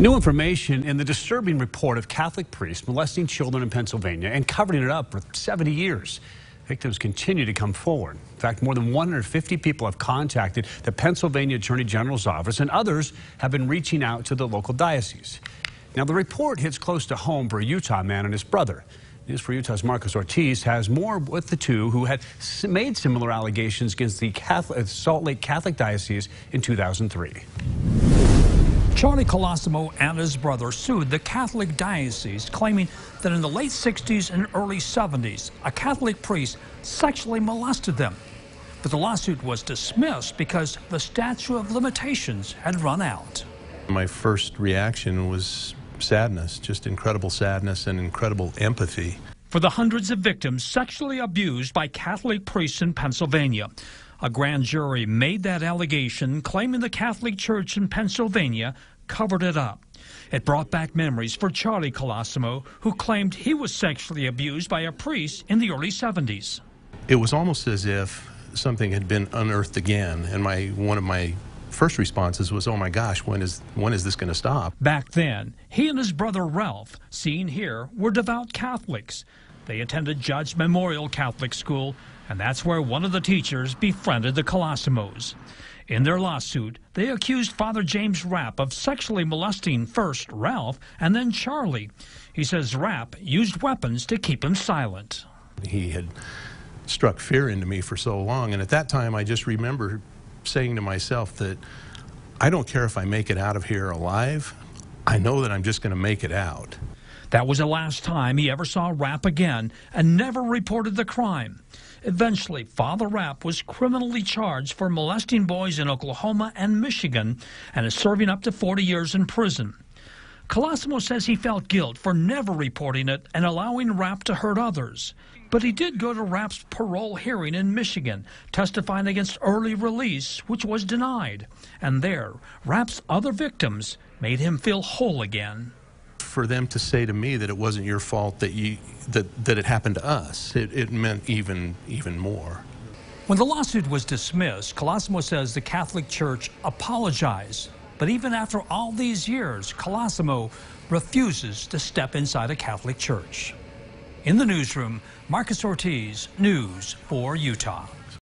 New information in the disturbing report of Catholic priests molesting children in Pennsylvania and covering it up for 70 years. Victims continue to come forward. In fact, more than 150 people have contacted the Pennsylvania Attorney General's office, and others have been reaching out to the local diocese. Now, the report hits close to home for a Utah man and his brother. News for Utah's Marcus Ortiz has more with the two who had made similar allegations against the Salt Lake Catholic Diocese in 2003. Charlie Colosimo and his brother sued the Catholic Diocese, claiming that in the late 60s and early 70s, a Catholic priest sexually molested them. But the lawsuit was dismissed because the statute of limitations had run out. My first reaction was sadness, just incredible sadness and incredible empathy. For the hundreds of victims sexually abused by Catholic priests in Pennsylvania, a grand jury made that allegation, claiming the Catholic Church in Pennsylvania covered it up. It brought back memories for Charlie Colosimo, who claimed he was sexually abused by a priest in the early 70s. It was almost as if something had been unearthed again, and one of my first responses was, oh my gosh, when is this going to stop? Back then, he and his brother Ralph, seen here, were devout Catholics. They attended Judge Memorial Catholic School, and that's where one of the teachers befriended the Colosimos. In their lawsuit, they accused Father James Rapp of sexually molesting first Ralph and then Charlie. He says Rapp used weapons to keep him silent. He had struck fear into me for so long, and at that time I just remember saying to myself that I don't care if I make it out of here alive. I know that I'm just going to make it out. That was the last time he ever saw Rapp again and never reported the crime. Eventually, Father Rapp was criminally charged for molesting boys in Oklahoma and Michigan and is serving up to 40 years in prison. Colosimo says he felt guilt for never reporting it and allowing Rapp to hurt others. But he did go to Rapp's parole hearing in Michigan, testifying against early release, which was denied. And there, Rapp's other victims made him feel whole again. For them to say to me that it wasn't your fault that it happened to us, it meant even more. When the lawsuit was dismissed, Colosimo says the Catholic Church apologized. But even after all these years, Colosimo refuses to step inside a Catholic church. In the newsroom, Marcus Ortiz, News 4 Utah.